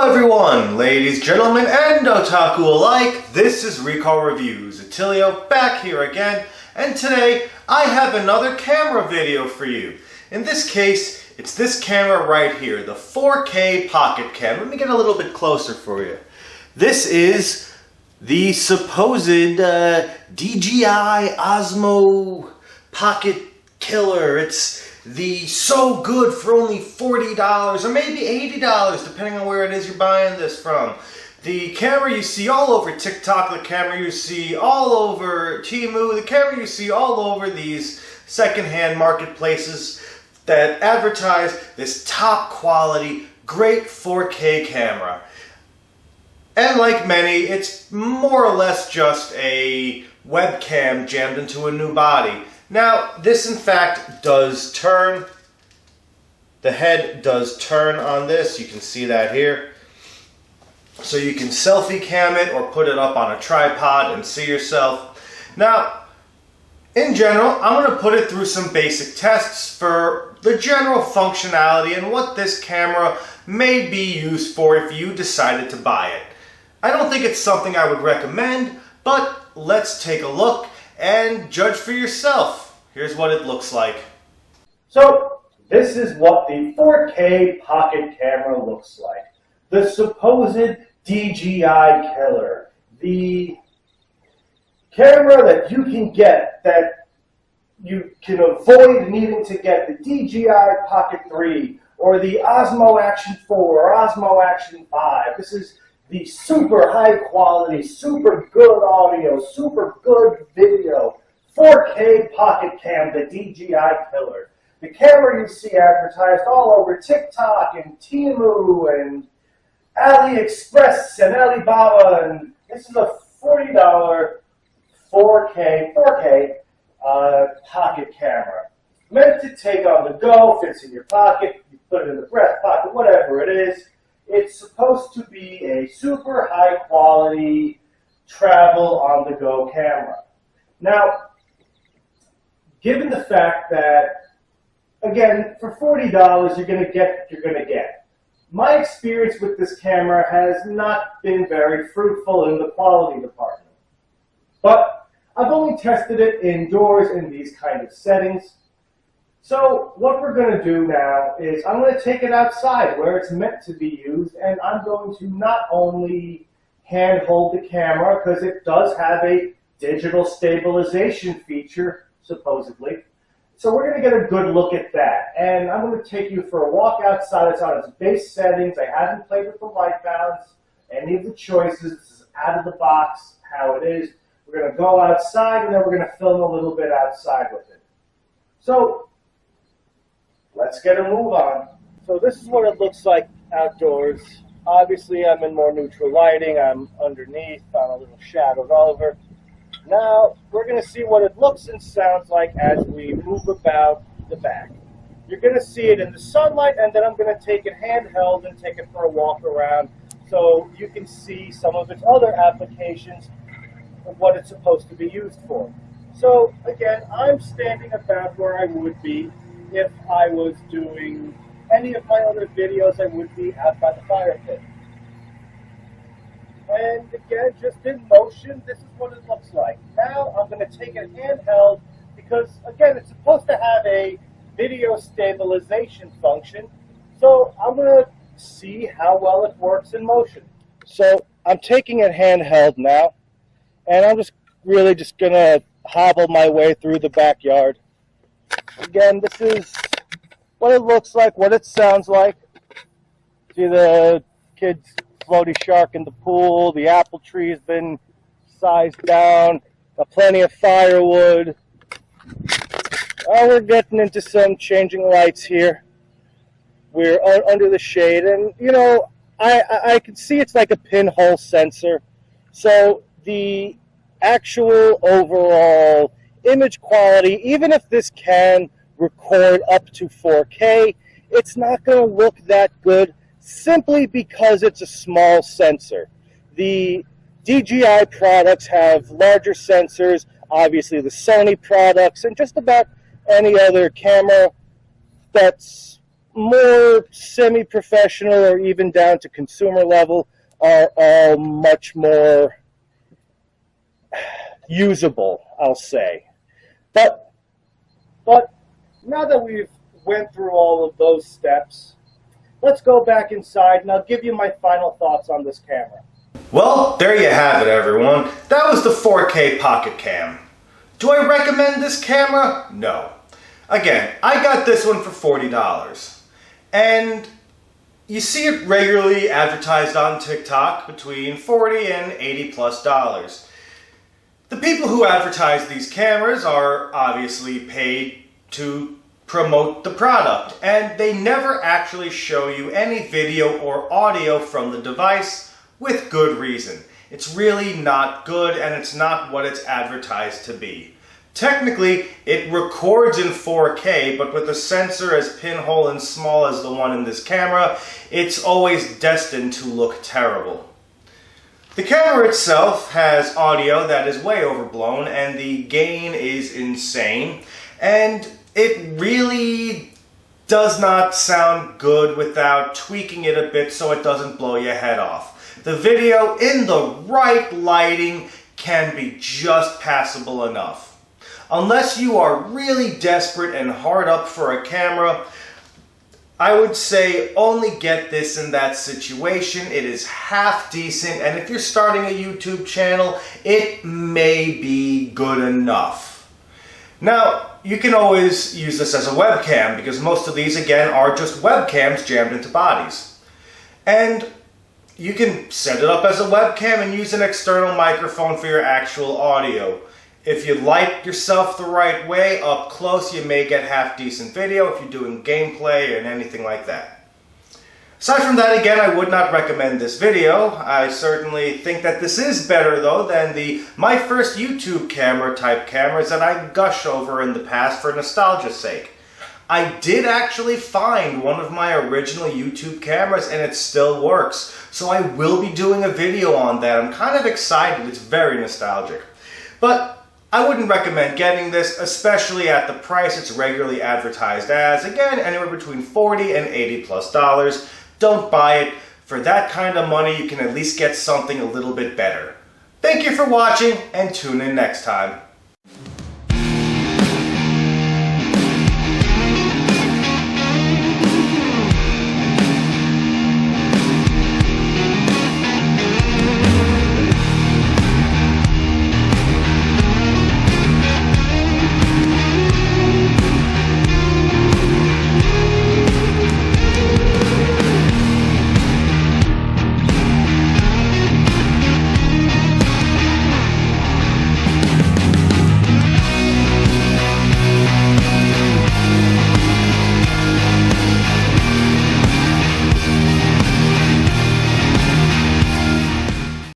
Hello everyone, ladies, gentlemen, and otaku alike. This is Recall Reviews. Attilio back here again, and today I have another camera video for you. In this case, it's this camera right here, the 4K Pocket Cam. Let me get a little bit closer for you. This is the supposed DJI Osmo Pocket Killer. It's the so good for only $40 or maybe $80 depending on where it is you're buying this from. The camera you see all over TikTok, the camera you see all over Temu, the camera you see all over these secondhand marketplaces that advertise this top quality, great 4K camera. And like many, it's more or less just a webcam jammed into a new body. Now, this in fact does turn. The head does turn on this. You can see that here. So you can selfie cam it or put it up on a tripod and see yourself. Now, in general, I'm going to put it through some basic tests for the general functionality and what this camera may be used for if you decided to buy it. I don't think it's something I would recommend, but let's take a look and judge for yourself. Here's what it looks like. So, this is what the 4K Pocket Camera looks like. The supposed DJI Killer. The camera that you can get that you can avoid needing to get the DJI Pocket 3 or the Osmo Action 4 or Osmo Action 5. This is the super high quality, super good audio, super good video, 4K Pocket Cam, the DJI Killer. The camera you see advertised all over TikTok and Temu and AliExpress and Alibaba, and this is a $40 4K pocket camera. Meant to take on the go, fits in your pocket, you put it in the breast pocket, whatever it is. It's supposed to be a super high quality travel on the go camera. Now, given the fact that, again, for $40 you're going to get what you're going to get. My experience with this camera has not been very fruitful in the quality department. But I've only tested it indoors in these kind of settings. So what we're going to do now is I'm going to take it outside where it's meant to be used, and I'm going to not only hand hold the camera, because it does have a digital stabilization feature, supposedly. So we're going to get a good look at that. And I'm going to take you for a walk outside. It's on its base settings. I haven't played with the light balance, any of the choices. This is out of the box, how it is. We're going to go outside, and then we're going to film a little bit outside with it. So let's get a move on. So this is what it looks like outdoors. Obviously, I'm in more neutral lighting. I'm underneath. I'm a little shadowed over. Now, we're going to see what it looks and sounds like as we move about the back. You're going to see it in the sunlight, and then I'm going to take it handheld and take it for a walk around so you can see some of its other applications of what it's supposed to be used for. So, again, I'm standing about where I would be if I was doing any of my other videos. I would be out by the fire pit. And again, just in motion, this is what it looks like. Now I'm going to take it handheld because, again, it's supposed to have a video stabilization function. So I'm going to see how well it works in motion. So I'm taking it handheld now, and I'm really just going to hobble my way through the backyard. Again, this is what it looks like, what it sounds like. See the kids' floaty shark in the pool. The apple tree has been sized down. Got plenty of firewood. We're getting into some changing lights here. We're under the shade, and you know, I can see it's like a pinhole sensor. So the actual overall image quality, even if this can record up to 4K, it's not going to look that good simply because it's a small sensor. The DJI products have larger sensors, obviously the Sony products, and just about any other camera that's more semi-professional or even down to consumer level are all much more usable, I'll say. But now that we've went through all of those steps, let's go back inside and I'll give you my final thoughts on this camera. Well, there you have it, everyone. That was the 4K Pocket Cam. Do I recommend this camera? No. Again, I got this one for $40. And you see it regularly advertised on TikTok between $40 and $80+. The people who advertise these cameras are obviously paid to promote the product, and they never actually show you any video or audio from the device with good reason. It's really not good, and it's not what it's advertised to be. Technically, it records in 4K, but with a sensor as pinhole and small as the one in this camera, it's always destined to look terrible. The camera itself has audio that is way overblown, and the gain is insane, and it really does not sound good without tweaking it a bit so it doesn't blow your head off. The video in the right lighting can be just passable enough. Unless you are really desperate and hard up for a camera, I would say only get this in that situation. It is half decent, and if you're starting a YouTube channel, it may be good enough. Now, you can always use this as a webcam, because most of these, again, are just webcams jammed into bodies. And you can set it up as a webcam and use an external microphone for your actual audio. If you light yourself the right way, up close, you may get half-decent video if you're doing gameplay and anything like that. Aside from that, again, I would not recommend this video. I certainly think that this is better, though, than my first YouTube camera type cameras that I gush over in the past for nostalgia's sake. I did actually find one of my original YouTube cameras, and it still works. So I will be doing a video on that. I'm kind of excited. It's very nostalgic. But I wouldn't recommend getting this, especially at the price it's regularly advertised as. Again, anywhere between $40 and $80+. Don't buy it. For that kind of money, you can at least get something a little bit better. Thank you for watching, and tune in next time.